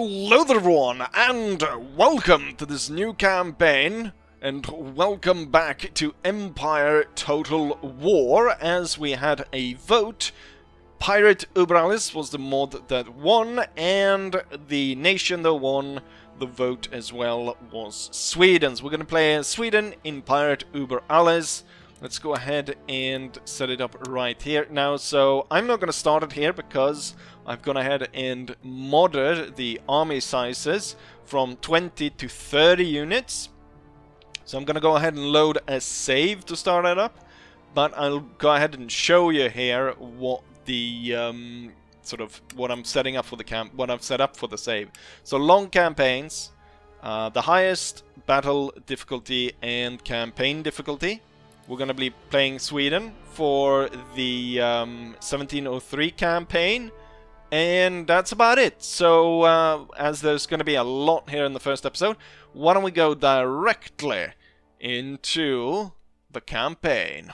Hello there everyone, and welcome to this new campaign, and welcome back to Empire Total War, as we had a vote. Pirate Uber was the mod that won, and the nation that won the vote as well was Sweden. So we're gonna play Sweden in Pirate Uber. Let's go ahead and set it up right here now. So I'm not gonna start it here because I've gone ahead and modded the army sizes from 20 to 30 units. So I'm gonna go ahead and load a save to start it up, but I'll go ahead and show you here what the what I'm setting up for the what I've set up for the save. So long campaigns, the highest battle difficulty and campaign difficulty. We're gonna be playing Sweden for the 1703 campaign. And that's about it. So, as there's going to be a lot here in the first episode, why don't we go directly into the campaign.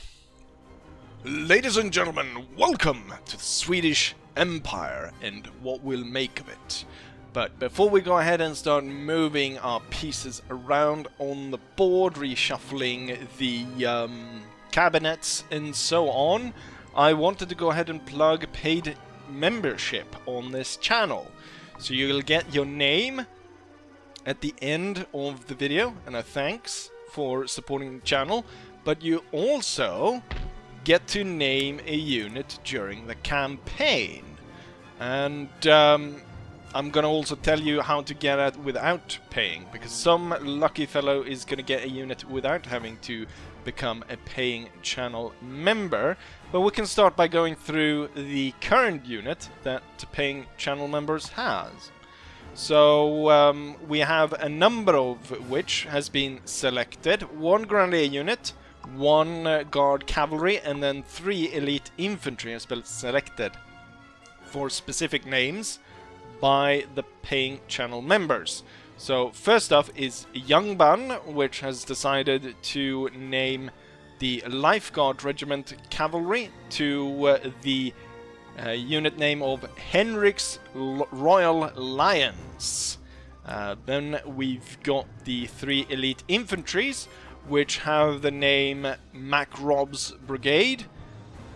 Ladies and gentlemen, welcome to the Swedish Empire and what we'll make of it. But before we go ahead and start moving our pieces around on the board, reshuffling the cabinets and so on, I wanted to go ahead and plug paid membership on this channel. So you'll get your name at the end of the video and a thanks for supporting the channel, but you also get to name a unit during the campaign. And I'm gonna also tell you how to get it without paying, because some lucky fellow is gonna get a unit without having to become a paying channel member. But we can start by going through the current unit that the paying channel members has. So we have a number of which has been selected. 1 grenadier unit, 1 guard cavalry, and then 3 elite infantry has been selected for specific names by the paying channel members. So first off is Youngban, which has decided to name the Lifeguard Regiment Cavalry to the unit name of Henrik's Royal Lions. Then we've got the 3 elite infantries, which have the name Macrob's Brigade,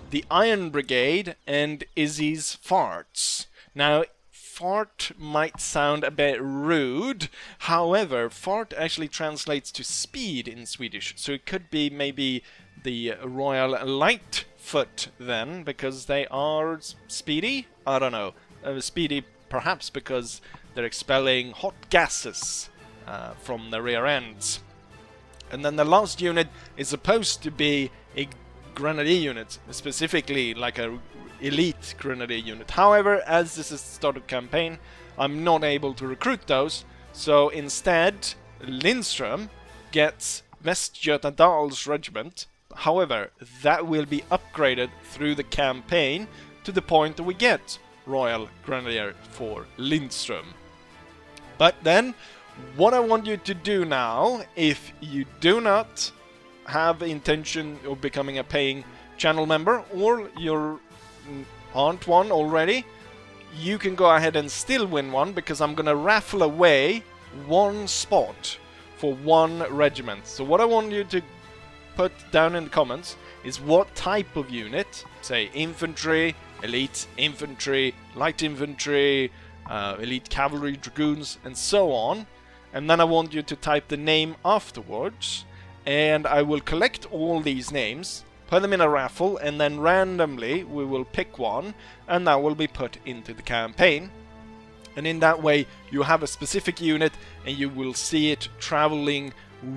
the Iron Brigade, and Izzy's Farts. Now, fart might sound a bit rude, however, fart actually translates to speed in Swedish, so it could be maybe the Royal Lightfoot then, because they are speedy? I don't know. Speedy perhaps because they're expelling hot gases from the rear ends. And then the last unit is supposed to be a grenadier unit, specifically like a elite grenadier unit. However, as this is the start of campaign, I'm not able to recruit those, so instead Lindström gets Västgötadal's regiment. However, that will be upgraded through the campaign to the point that we get Royal Grenadier for Lindström. But then, what I want you to do now, if you do not have the intention of becoming a paying channel member, or you're aren't one already, you can go ahead and still win one, because I'm gonna raffle away 1 spot for 1 regiment. So what I want you to put down in the comments is what type of unit, say infantry, elite infantry, light infantry, elite cavalry, dragoons, and so on. And then I want you to type the name afterwards, and I will collect all these names, put them in a raffle, and then randomly we will pick one, and that will be put into the campaign. And in that way you have a specific unit, and you will see it traveling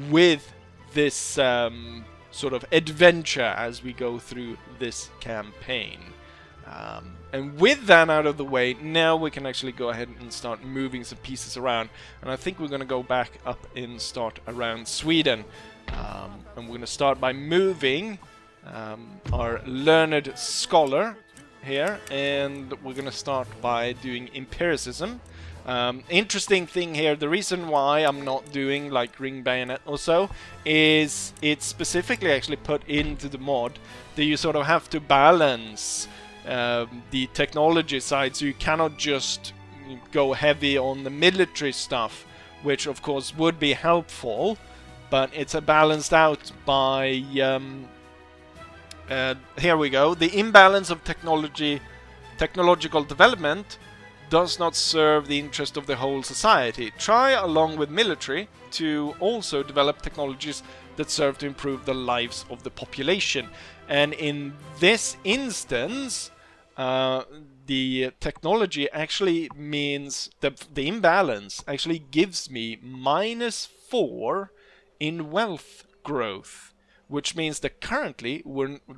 with this sort of adventure as we go through this campaign. And with that out of the way, now we can actually go ahead and start moving some pieces around. And I think we're going to go back up and start around Sweden. And we're going to start by moving our learned scholar here, and we're going to start by doing empiricism. Interesting thing here, the reason why I'm not doing like ring bayonet or so is it's specifically actually put into the mod that you sort of have to balance the technology side, so you cannot just go heavy on the military stuff, which of course would be helpful, but it's balanced out by here we go. The imbalance of technological development does not serve the interest of the whole society. Try, along with military, to also develop technologies that serve to improve the lives of the population. And in this instance, the technology actually means that the imbalance actually gives me -4 in wealth growth, which means that currently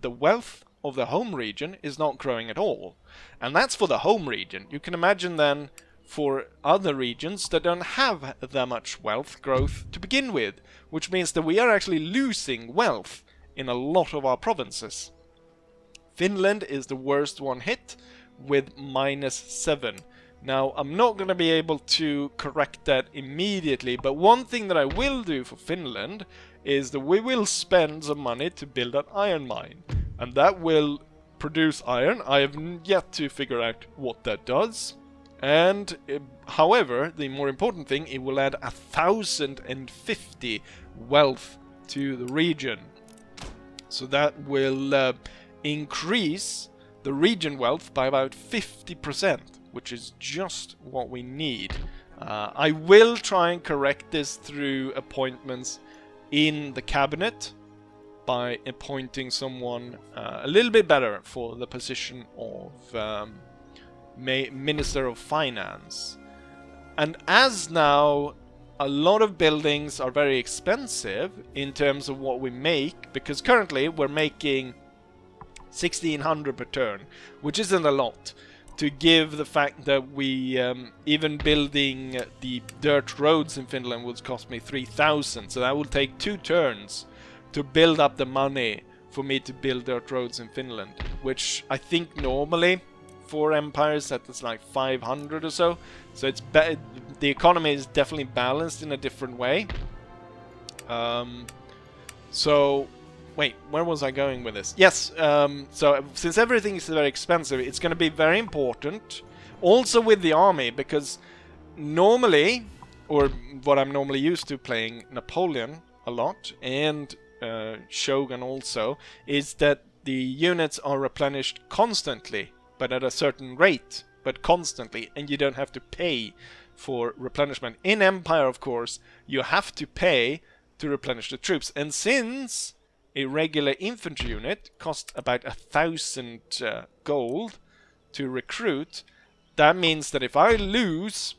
the wealth of the home region is not growing at all. And that's for the home region. You can imagine then for other regions that don't have that much wealth growth to begin with, which means that we are actually losing wealth in a lot of our provinces. Finland is the worst one hit with -7. Now, I'm not going to be able to correct that immediately, but one thing that I will do for Finland is that we will spend some money to build an iron mine. And that will produce iron. I have yet to figure out what that does. And, however, the more important thing, it will add 1,050 wealth to the region. So that will increase the region wealth by about 50%, which is just what we need. I will try and correct this through appointments in the cabinet by appointing someone a little bit better for the position of Minister of Finance. And as now a lot of buildings are very expensive in terms of what we make, because currently we're making 1,600 per turn, which isn't a lot, to give the fact that we even building the dirt roads in Finland would cost me 3,000, so that will take 2 turns to build up the money for me to build dirt roads in Finland, which I think normally for empires that's like 500 or so. So it's the economy is definitely balanced in a different way. So wait, where was I going with this? Yes, so since everything is very expensive, it's going to be very important also with the army, because normally, or what I'm normally used to playing Napoleon a lot, and Shogun also, is that the units are replenished constantly, but at a certain rate, but constantly, and you don't have to pay for replenishment. In Empire, of course, you have to pay to replenish the troops, and since a regular infantry unit costs about 1,000 gold to recruit, that means that if I lose,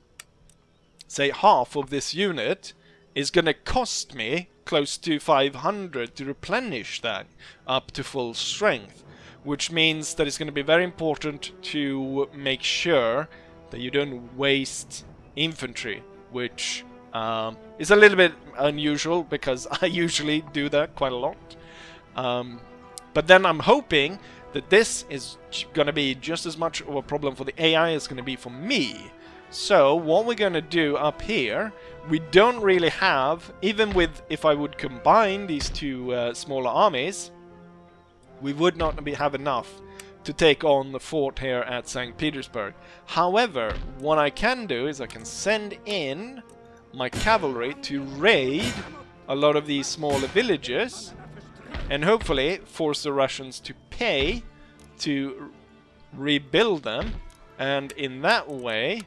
say, half of this unit, it's going to cost me close to 500 to replenish that up to full strength, which means that it's going to be very important to make sure that you don't waste infantry, which is a little bit unusual because I usually do that quite a lot. But then I'm hoping that this is going to be just as much of a problem for the AI as going to be for me. So what we're going to do up here, we don't really have, even with, if I would combine these two smaller armies, we would not have enough to take on the fort here at St. Petersburg. However, what I can do is I can send in my cavalry to raid a lot of these smaller villages and hopefully force the Russians to pay to rebuild them, and in that way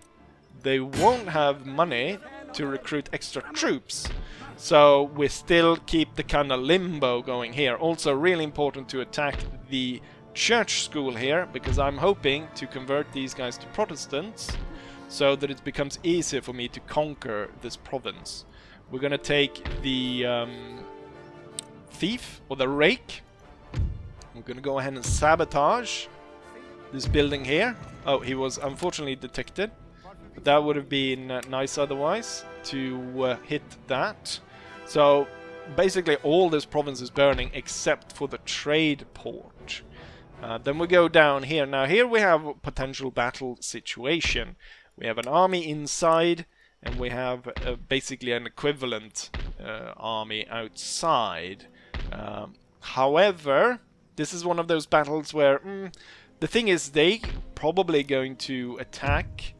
they won't have money to recruit extra troops. So we still keep the kind of limbo going here. Also really important to attack the church school here, because I'm hoping to convert these guys to Protestants so that it becomes easier for me to conquer this province. We're gonna take the thief, or the rake. We're gonna go ahead and sabotage this building here. Oh, he was unfortunately detected. But that would have been nice otherwise to hit that. So basically all this province is burning except for the trade port. Then we go down here. Now here we have a potential battle situation. We have an army inside, and we have basically an equivalent army outside. However, this is one of those battles where the thing is, they probably going to attack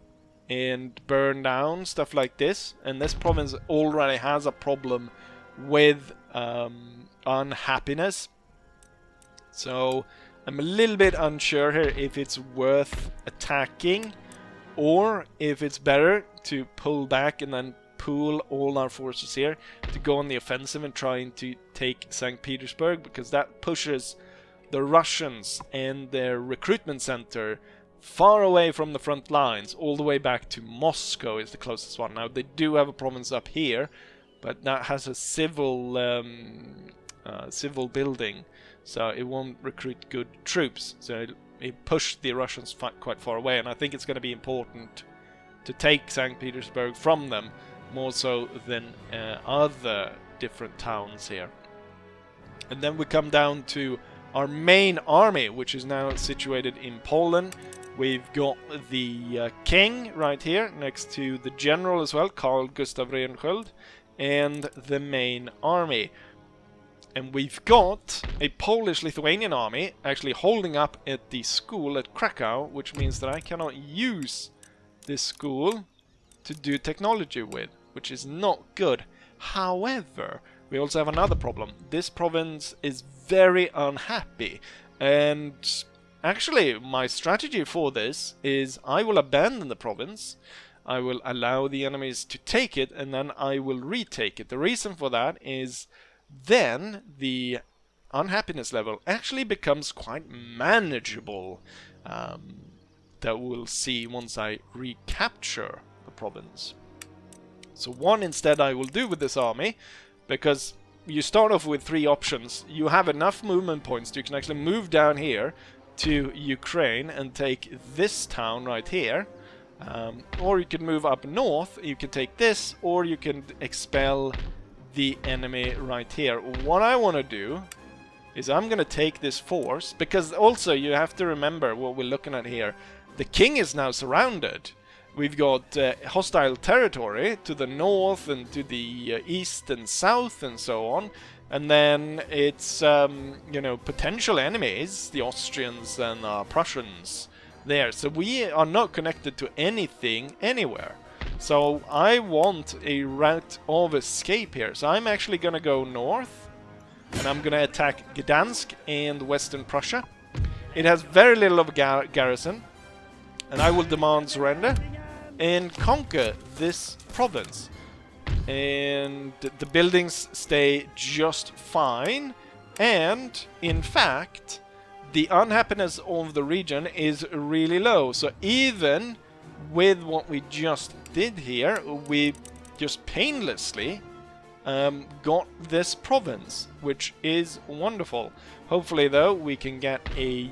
and burn down stuff like this. And this province already has a problem with unhappiness. So I'm a little bit unsure here if it's worth attacking or if it's better to pull back and then pool all our forces here to go on the offensive and trying to take St. Petersburg, because that pushes the Russians and their recruitment center far away from the front lines, all the way back to Moscow is the closest one. Now they do have a province up here, but that has a civil building, so it won't recruit good troops. So it pushed the Russians quite far away, and I think it's going to be important to take St. Petersburg from them, more so than other different towns here. And then we come down to our main army, which is now situated in Poland. We've got the king right here, next to the general as well, Carl Gustav Rensköld, and the main army. And we've got a Polish-Lithuanian army actually holding up at the school at Krakow, which means that I cannot use this school to do technology with, which is not good. However, we also have another problem. This province is very unhappy, and actually my strategy for this is I will abandon the province, I will allow the enemies to take it, and then I will retake it. The reason for that is then the unhappiness level actually becomes quite manageable. That we'll see once I recapture the province. So one instead I will do with this army, because you start off with 3 options. You have enough movement points so you can actually move down here to Ukraine and take this town right here. Or you can move up north, you can take this, or you can expel the enemy right here. What I want to do is I'm going to take this force, because also you have to remember what we're looking at here. The king is now surrounded. We've got hostile territory to the north and to the east and south and so on. And then it's, you know, potential enemies, the Austrians and Prussians there. So we are not connected to anything anywhere. So I want a route of escape here. So I'm actually going to go north, and I'm going to attack Gdansk and Western Prussia. It has very little of a garrison, and I will demand surrender and conquer this province. And the buildings stay just fine, and in fact the unhappiness of the region is really low. So even with what we just did here, we just painlessly got this province, which is wonderful. Hopefully though we can get a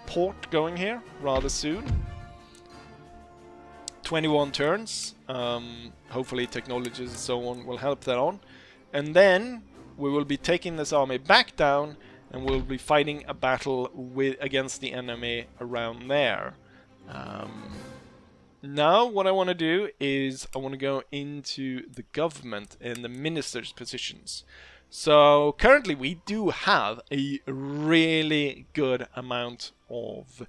port going here rather soon. 21 turns. Hopefully technologies and so on will help that on. And then we will be taking this army back down, and we'll be fighting a battle against the enemy around there. Now what I want to do is I want to go into the government and the ministers' positions. So currently we do have a really good amount of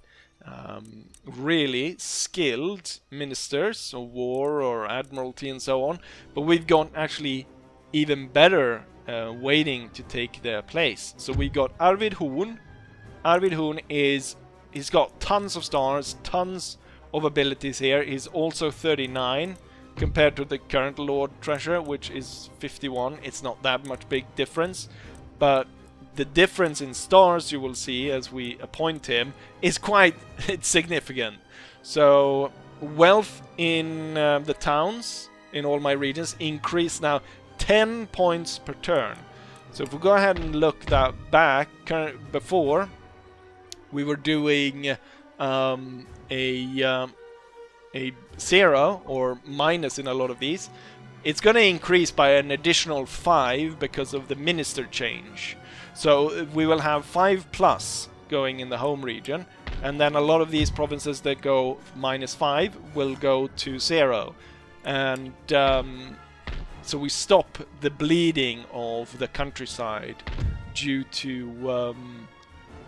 really skilled ministers of war or admiralty and so on, but we've got actually even better waiting to take their place. So we got Arvid Horn. Arvid Horn he's got tons of stars, tons of abilities here. He's also 39 compared to the current Lord Treasure, which is 51. It's not that much big difference, but the difference in stars you will see as we appoint him is quite significant. So wealth in the towns in all my regions increase now 10 points per turn. So if we go ahead and look that back, before we were doing a 0 or minus in a lot of these, it's going to increase by an additional 5 because of the minister change. So we will have 5+ going in the home region, and then a lot of these provinces that go -5 will go to 0. And so we stop the bleeding of the countryside due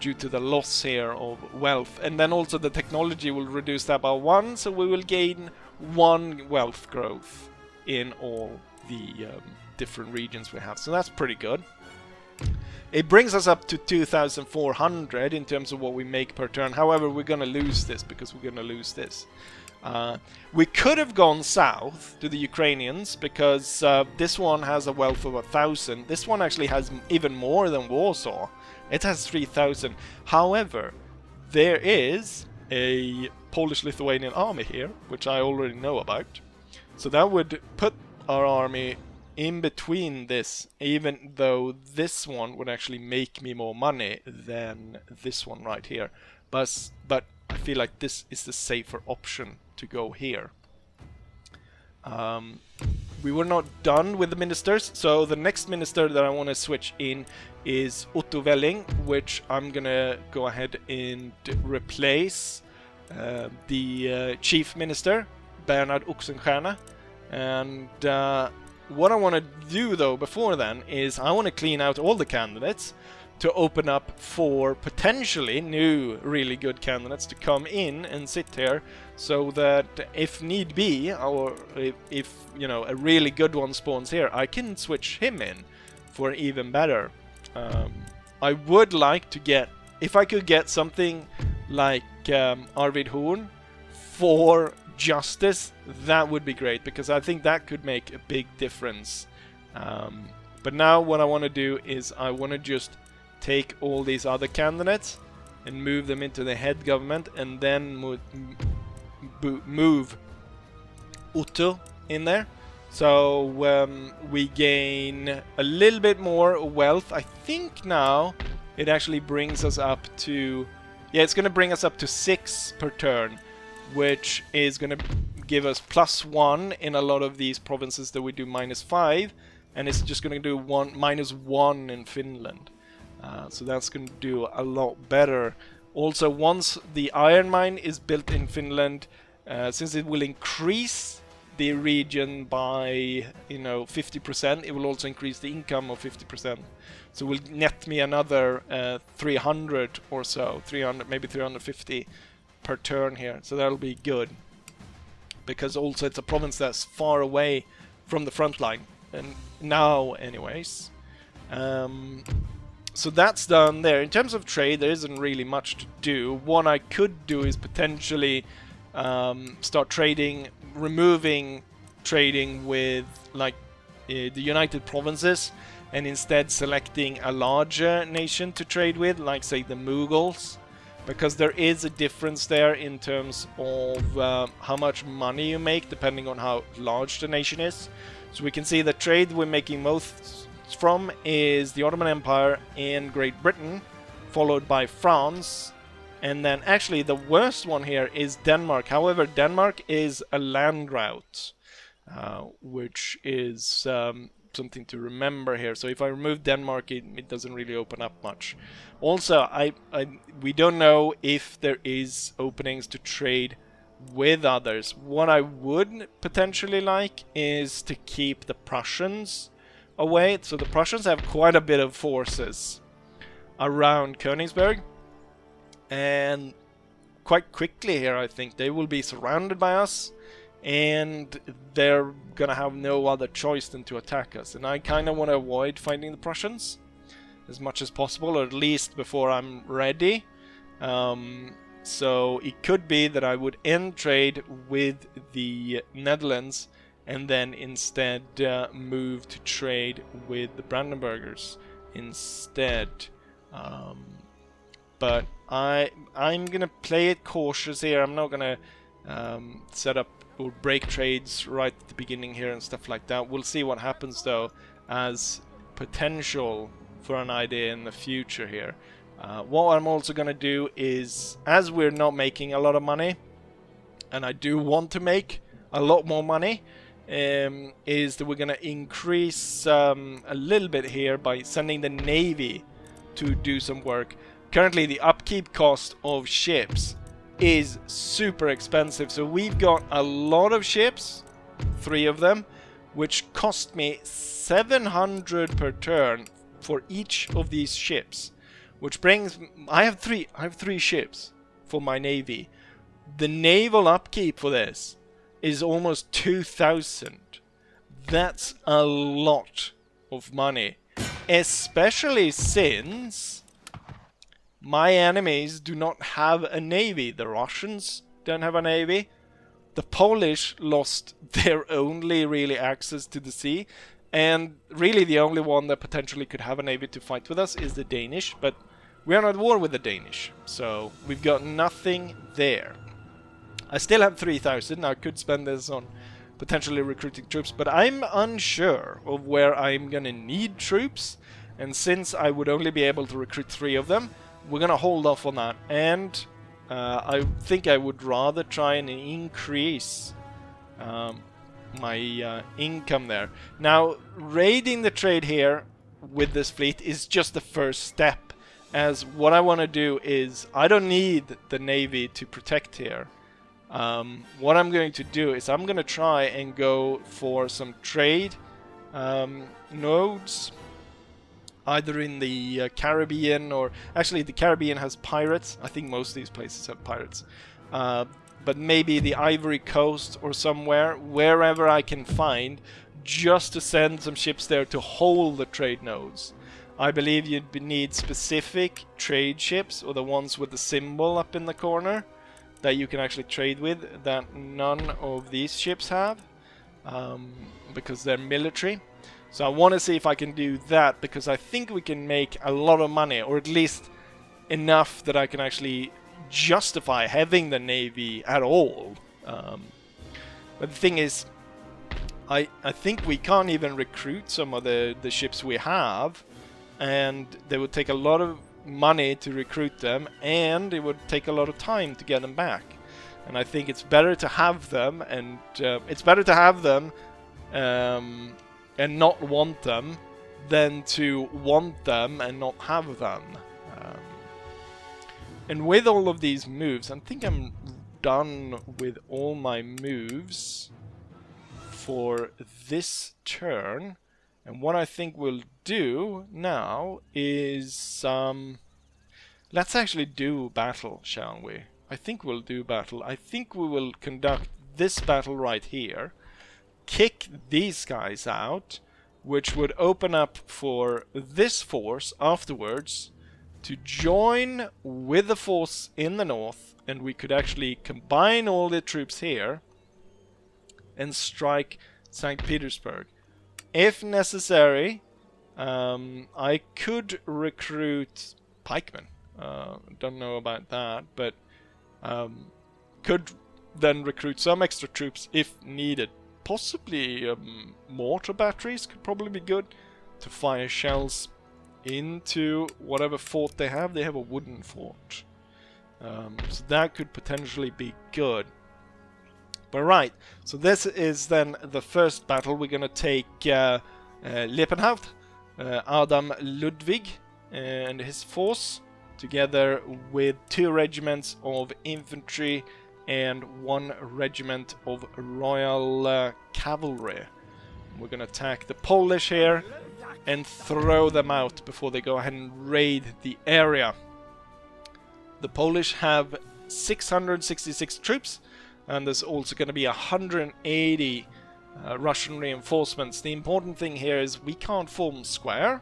due to the loss here of wealth. And then also the technology will reduce that by 1, so we will gain 1 wealth growth in all the different regions we have. So that's pretty good. It brings us up to 2,400 in terms of what we make per turn. However, we're going to lose this because we're going to lose this. We could have gone south to the Ukrainians because this one has a wealth of 1,000. This one actually has even more than Warsaw. It has 3,000. However, there is a Polish-Lithuanian army here, which I already know about. So that would put our army in between this, even though this one would actually make me more money than this one right here. But I feel like this is the safer option to go here. We were not done with the ministers, so the next minister that I want to switch in is Otto Welling, which I'm gonna go ahead and replace the chief minister, Bernhard Oxenstierna. And what I want to do though before then is I want to clean out all the candidates to open up for potentially new really good candidates to come in and sit here, so that if need be, or if you know a really good one spawns here, I can switch him in for even better. I would like to get, if I could get something like Arvid Horn for justice, that would be great, because I think that could make a big difference. But now what I want to do is I want to just take all these other candidates and move them into the head government, and then move Otto in there. So we gain a little bit more wealth. I think now it actually brings us up to, yeah, it's going to bring us up to 6 per turn, which is going to give us +1 in a lot of these provinces that we do -5, and it's just going to do -1 in Finland. So that's going to do a lot better. Also, once the iron mine is built in Finland, since it will increase the region by 50%, it will also increase the income of 50%. So it will net me another 300 or so, 300, maybe 350 per turn here. So that'll be good, because also it's a province that's far away from the front line, and now anyways. So that's done there. In terms of trade, there isn't really much to do. What I could do is potentially start trading, removing trading with like the United Provinces, and instead selecting a larger nation to trade with, like say the Mughals, because there is a difference there in terms of how much money you make depending on how large the nation is. So we can see the trade we're making most from is the Ottoman Empire and Great Britain, followed by France, and then actually the worst one here is Denmark. However, Denmark is a land route, which is something to remember here. So if I remove Denmark, it doesn't really open up much. Also, we don't know if there is openings to trade with others. What I would potentially like is to keep the Prussians away. So the Prussians have quite a bit of forces around Königsberg, and quite quickly here I think they will be surrounded by us, and they're gonna have no other choice than to attack us. And I kind of want to avoid fighting the Prussians as much as possible, or at least before I'm ready. So it could be that I would end trade with the Netherlands and then instead move to trade with the Brandenburgers instead. But I'm gonna play it cautious here. I'm not gonna set up or break trades right at the beginning here and stuff like that. We'll see what happens though, as potential for an idea in the future here. What I'm also gonna do is, as we're not making a lot of money, and I do want to make a lot more money, is that we're gonna increase a little bit here by sending the Navy to do some work. Currently the upkeep cost of ships is super expensive, so we've got a lot of ships, 3 of them, which cost me 700 per turn for each of these ships, which brings... I have three ships for my navy. The naval upkeep for this is almost 2,000. That's a lot of money, especially since my enemies do not have a navy. The Russians don't have a navy. The Polish lost their only really access to the sea, and really the only one that potentially could have a navy to fight with us is the Danish, but we are not at war with the Danish, so we've got nothing there. I still have 3,000. I could spend this on potentially recruiting troops, but I'm unsure of where I'm gonna need troops, and since I would only be able to recruit 3 of them, we're gonna hold off on that, and I think I would rather try and increase my income there. Now, raiding the trade here with this fleet is just the first step, as what I want to do is, I don't need the navy to protect here. What I'm going to do is I'm going to try and go for some trade nodes, either in the Caribbean, or actually the Caribbean has pirates. I think most of these places have pirates. But maybe the Ivory Coast or somewhere, wherever I can find, just to send some ships there to hold the trade nodes. I believe you'd need specific trade ships, or the ones with the symbol up in the corner, that you can actually trade with, that none of these ships have, because they're military. So I want to see if I can do that, because I think we can make a lot of money, or at least enough that I can actually justify having the navy at all. But the thing is, I think we can't even recruit some of the ships we have, and they would take a lot of money to recruit them, and it would take a lot of time to get them back. And I think it's better to have them, and and not want them, than to want them and not have them. And with all of these moves, I think I'm done with all my moves for this turn. And what I think we'll do now is, let's actually do battle, shall we? I think we'll do battle. I think we will conduct this battle right here, kick these guys out, which would open up for this force afterwards to join with the force in the north, and we could actually combine all the troops here and strike St. Petersburg. If necessary, I could recruit pikemen. Don't know about that, but could then recruit some extra troops if needed. Possibly mortar batteries could probably be good to fire shells into whatever fort they have. They have a wooden fort, so that could potentially be good. But right, so this is then the first battle. We're gonna take Liebenhaupt, Adam Ludwig and his force, together with 2 regiments of infantry and 1 regiment of Royal Cavalry. We're gonna attack the Polish here and throw them out before they go ahead and raid the area. The Polish have 666 troops, and there's also going to be 180 Russian reinforcements. The important thing here is we can't form square,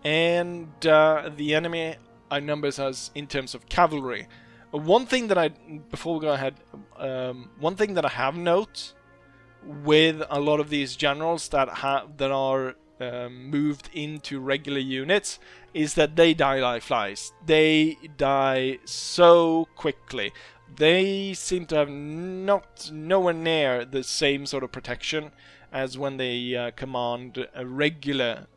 and the enemy outnumbers us in terms of cavalry. One thing that before we go ahead, one thing that I have note with a lot of these generals that are moved into regular units is that they die like flies. They die so quickly. They seem to have nowhere near the same sort of protection as when they command a regular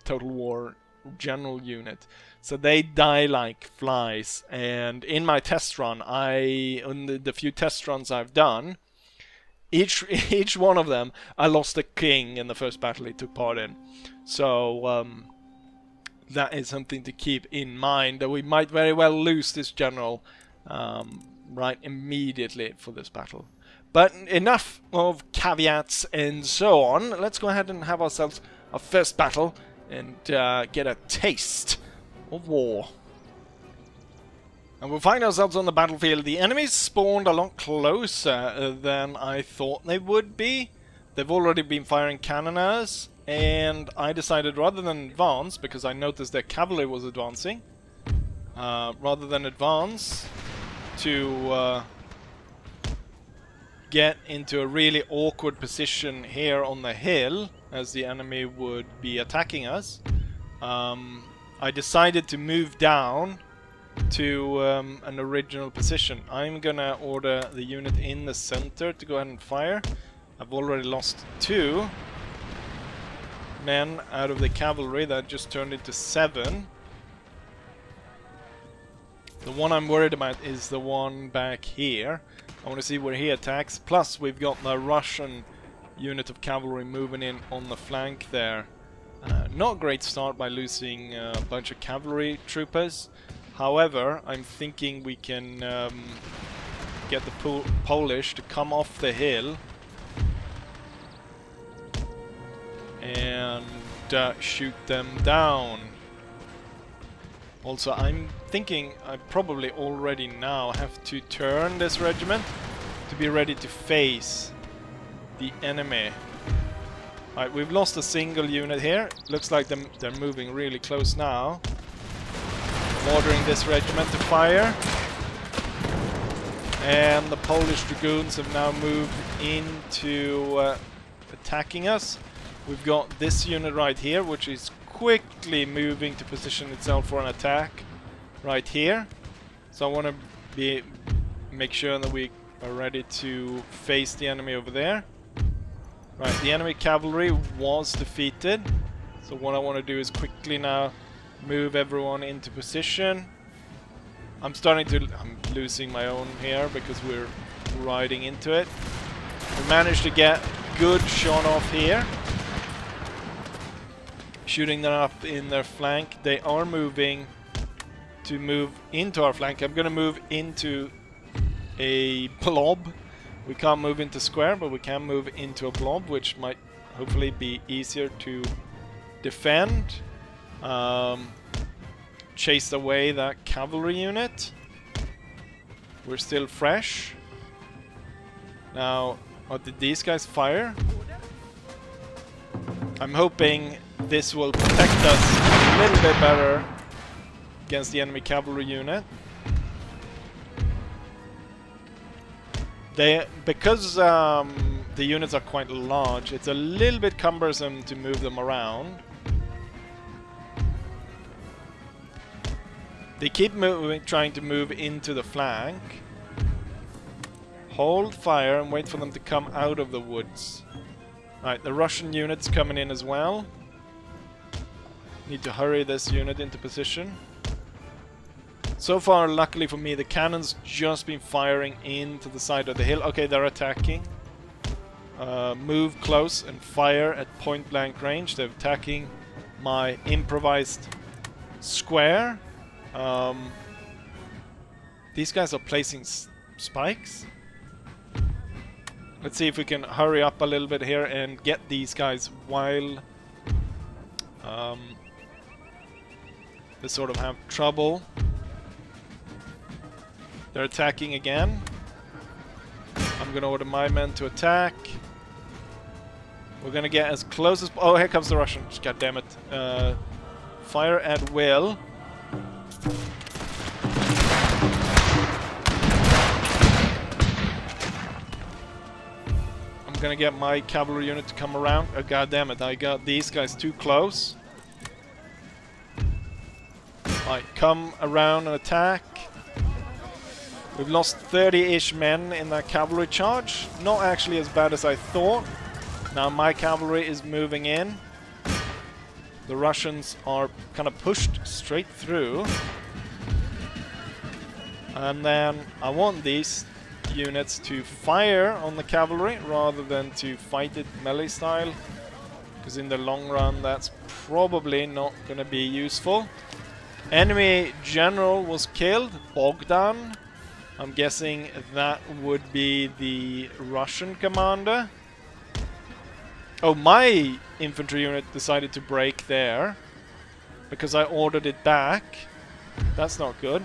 Total War general unit. So they die like flies. And in my test run, on the few test runs I've done, each one of them, I lost a king in the first battle he took part in. So that is something to keep in mind, that we might very well lose this general right immediately for this battle. But enough of caveats and so on. Let's go ahead and have ourselves our first battle and get a taste of war. And we find ourselves on the battlefield. The enemies spawned a lot closer than I thought they would be. They've already been firing cannoneers, and I decided rather than advance, because I noticed their cavalry was advancing, rather than advance, to get into a really awkward position here on the hill, as the enemy would be attacking us. I decided to move down to an original position. I'm gonna order the unit in the center to go ahead and fire. I've already lost 2 men out of the cavalry. That just turned into 7. The one I'm worried about is the one back here. I want to see where he attacks. Plus we've got the Russian unit of cavalry moving in on the flank there. Not a great start by losing a bunch of cavalry troopers. However, I'm thinking we can get the Polish to come off the hill and shoot them down. Also, I'm thinking I probably already now have to turn this regiment to be ready to face the enemy. Alright, we've lost a single unit here. Looks like they're moving really close now. Ordering this regiment to fire. And the Polish dragoons have now moved into attacking us. We've got this unit right here, which is quickly moving to position itself for an attack right here. So I want to make sure that we are ready to face the enemy over there. Right, the enemy cavalry was defeated. So what I want to do is quickly now move everyone into position. I'm losing my own here because we're riding into it. We managed to get good shot off here. Shooting them up in their flank. They are moving to move into our flank. I'm gonna move into a blob. We can't move into square, but we can move into a blob, which might hopefully be easier to defend. Chase away that cavalry unit. We're still fresh. Now, what did these guys fire? I'm hoping this will protect us a little bit better against the enemy cavalry unit. Because the units are quite large, it's a little bit cumbersome to move them around. They keep trying to move into the flank. Hold fire and wait for them to come out of the woods. Right, the Russian unit's coming in as well. Need to hurry this unit into position. So far, luckily for me, the cannon's just been firing into the side of the hill. Okay, they're attacking. Move close and fire at point blank range. They're attacking my improvised square. These guys are placing spikes. Let's see if we can hurry up a little bit here and get these guys while they sort of have trouble. They're attacking again. I'm gonna order my men to attack. We're gonna get as close as... Oh, here comes the Russians. God damn it. Fire at will. I'm gonna get my cavalry unit to come around. Oh, god damn it, I got these guys too close. Alright, come around and attack. We've lost 30-ish men in that cavalry charge. Not actually as bad as I thought. Now my cavalry is moving in. The Russians are kind of pushed straight through. And then I want these units to fire on the cavalry rather than to fight it melee style. Because in the long run that's probably not going to be useful. Enemy general was killed, Bogdan. I'm guessing that would be the Russian commander. Oh, my infantry unit decided to break there. because I ordered it back. That's not good.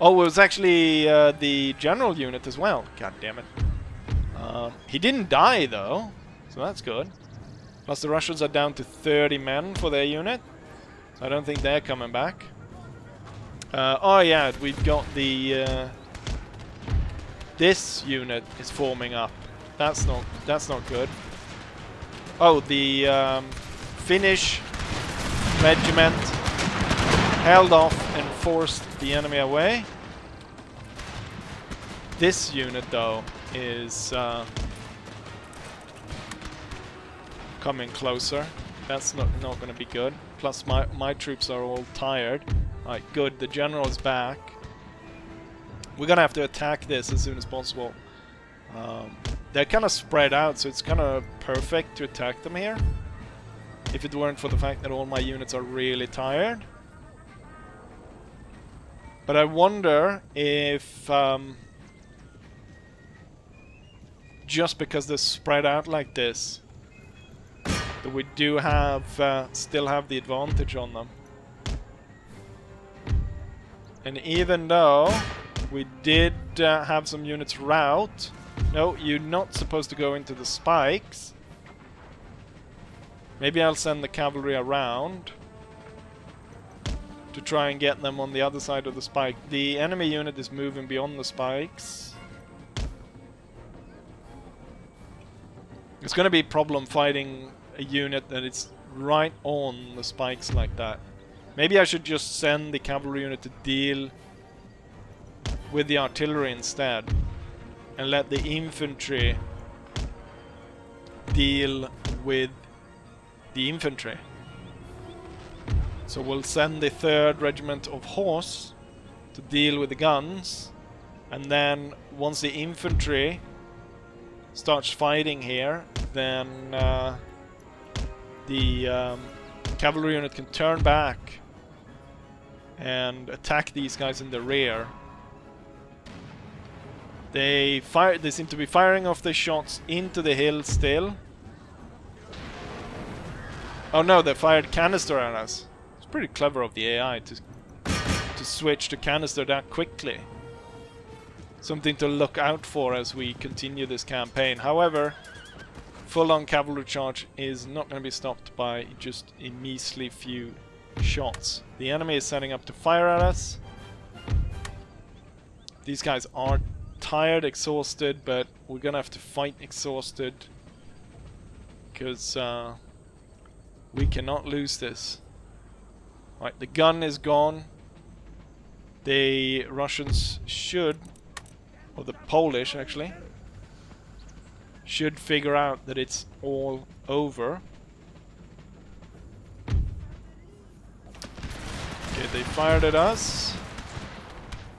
Oh, it was actually the general unit as well. God damn it. He didn't die though, so that's good. Plus the Russians are down to 30 men for their unit, so I don't think they're coming back. Oh yeah, we've got the this unit is forming up. That's not good. Oh, the Finnish regiment held off and forced the enemy away. This unit though is coming closer. That's not going to be good. Plus my troops are all tired. Alright, good. The general is back. We're gonna have to attack this as soon as possible. They're kind of spread out, so it's kind of perfect to attack them here. If it weren't for the fact that all my units are really tired. But I wonder if just because they're spread out like this, that we do have still have the advantage on them. And even though we did have some units rout, no, you're not supposed to go into the spikes. Maybe I'll send the cavalry around to try and get them on the other side of the spike. The enemy unit is moving beyond the spikes. It's going to be a problem fighting a unit that is right on the spikes like that. Maybe I should just send the cavalry unit to deal with the artillery instead, and let the infantry deal with the infantry. So we'll send the 3rd Regiment of Horse to deal with the guns, and then once the infantry starts fighting here, then the cavalry unit can turn back and attack these guys in the rear. They seem to be firing off their shots into the hill still. Oh no, they fired canister at us. It's pretty clever of the AI to switch to canister that quickly. Something to look out for as we continue this campaign. However, full-on cavalry charge is not going to be stopped by just a measly few shots. The enemy is setting up to fire at us. These guys are tired, exhausted, but we're gonna have to fight exhausted because we cannot lose this. Right, the gun is gone. The Russians should, or the Polish actually, should figure out that it's all over. Okay, they fired at us.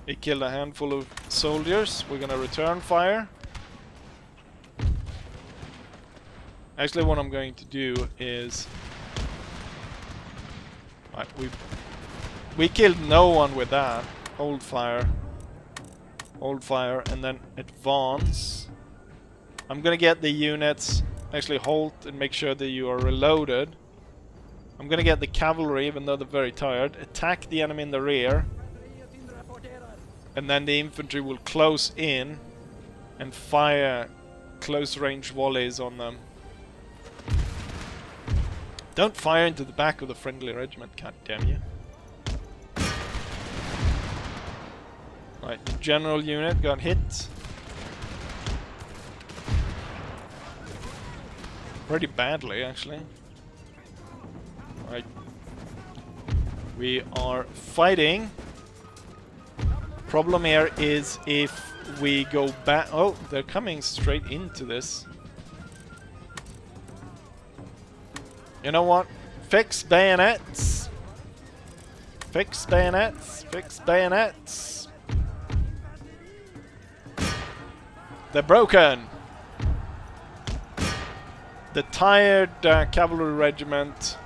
They killed a handful of soldiers. We're gonna return fire. Actually, what I'm going to do is... Right, we killed no one with that. Hold fire. Hold fire, and then advance. I'm gonna get the units... Actually, halt and make sure that you are reloaded. I'm gonna get the cavalry, even though they're very tired. Attack the enemy in the rear. And then the infantry will close in and fire close-range volleys on them. Don't fire into the back of the friendly regiment, god damn you. Right, the general unit got hit. Pretty badly, actually. Right. We are fighting. Problem here is if we go back... Oh, they're coming straight into this. You know what? Fix bayonets. Fix bayonets. Fix bayonets. They're broken. The tired cavalry regiment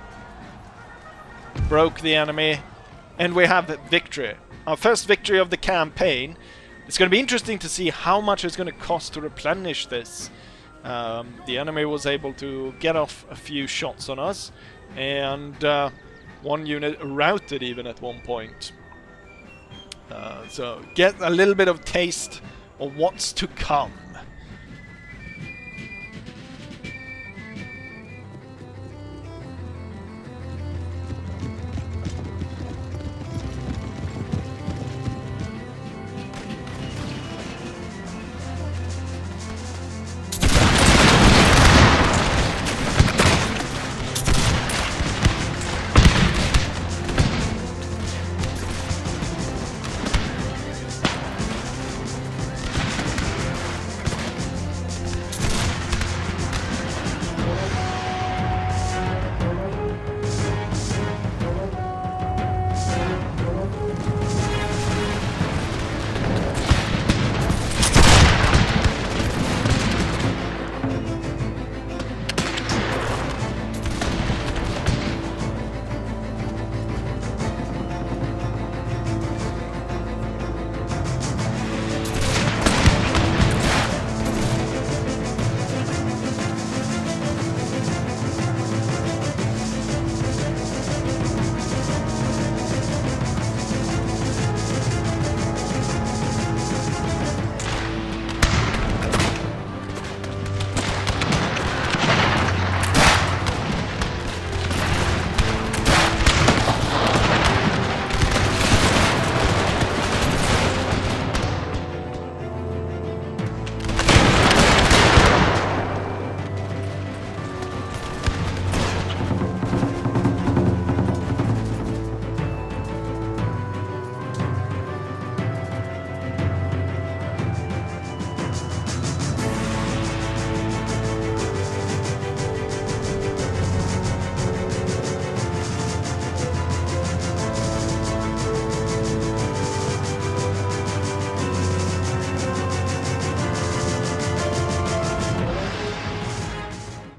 broke the enemy, and we have victory. Our first victory of the campaign. It's going to be interesting to see how much it's going to cost to replenish this. The enemy was able to get off a few shots on us, and One unit routed even at one point. So get a little bit of taste of what's to come.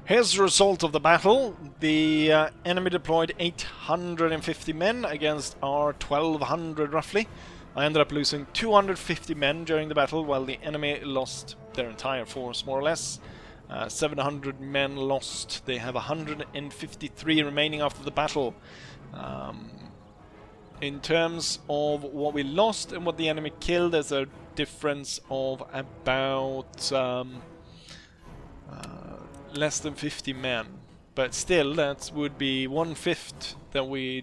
Here's the result of the battle. The enemy deployed 850 men against our 1200 roughly. I ended up losing 250 men during the battle, while the enemy lost their entire force more or less. 700 men lost. They have 153 remaining after the battle. In terms of what we lost and what the enemy killed, there's a difference of about less than 50 men, but still that would be 1/5 that we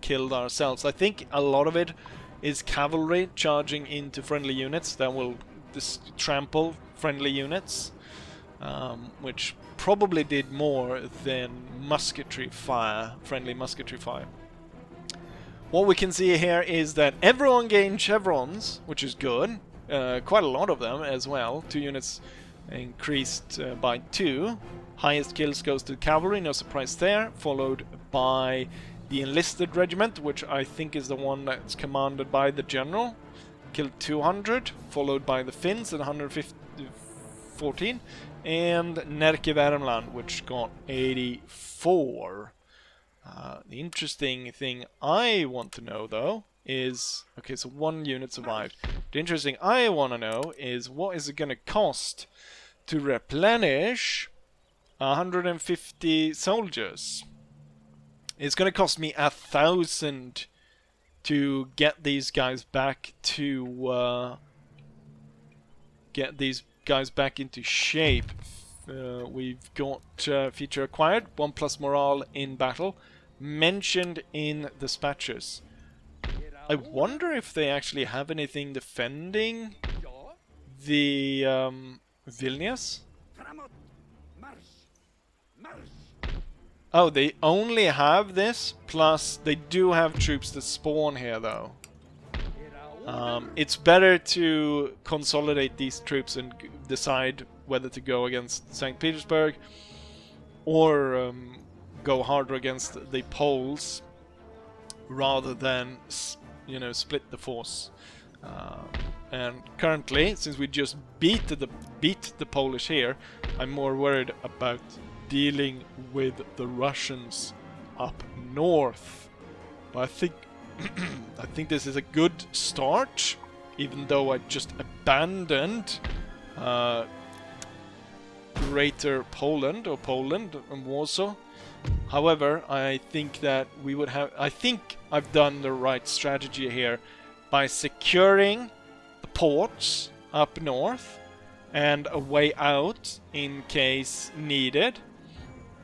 killed ourselves. I think a lot of it is cavalry charging into friendly units that will trample friendly units, which probably did more than musketry fire, friendly musketry fire. What we can see here is that everyone gained chevrons, which is good, quite a lot of them as well. 2 units increased by 2. Highest kills goes to cavalry, no surprise there, followed by the enlisted regiment, which I think is the one that's commanded by the general. Killed 200, followed by the Finns at 114, and Närke Värmland, which got 84. The interesting thing I want to know, though, is... Okay, so 1 unit survived. The interesting I want to know is what is it going to cost to replenish 150 soldiers. It's going to cost me 1,000 to get these guys back to into shape. We've got feature acquired, 1+ morale in battle, mentioned in dispatches. I wonder if they actually have anything defending the Vilnius. Oh, they only have this, plus they do have troops that spawn here, though. It's better to consolidate these troops and decide whether to go against St. Petersburg or go harder against the Poles, rather than, you know, split the force. And currently, since we just beat the Polish here, I'm more worried about dealing with the Russians up north. But I think I think this is a good start, even though I just abandoned Greater Poland, or Poland and Warsaw. However, I think that we would have... I think I've done the right strategy here by securing the ports up north and a way out in case needed.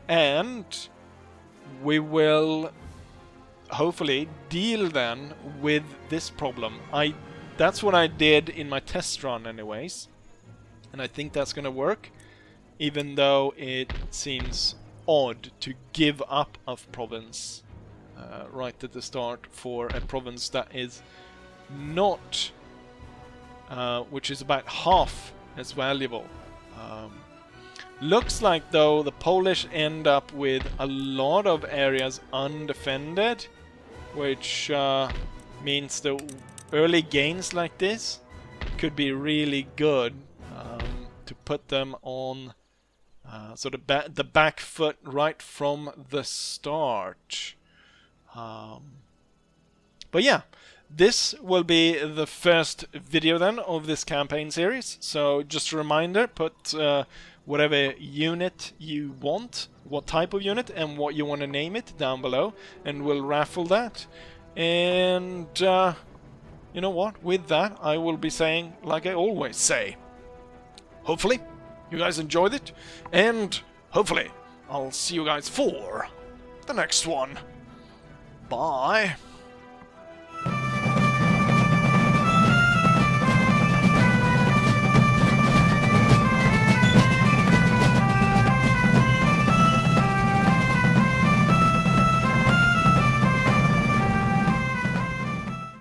And we will hopefully deal then with this problem. That's what I did in my test run anyways. And I think that's gonna work, even though it seems odd to give up a province right at the start for a province that is not, which is about half as valuable. Looks like though the Polish end up with a lot of areas undefended, which means the early gains like this could be really good to put them on sort of the back foot right from the start. But yeah, this will be the first video then of this campaign series. So just a reminder, put whatever unit you want, what type of unit, and what you want to name it down below, and we'll raffle that. And you know what? With that, I will be saying, like I always say, hopefully you guys enjoyed it, and hopefully I'll see you guys for the next one. Bye.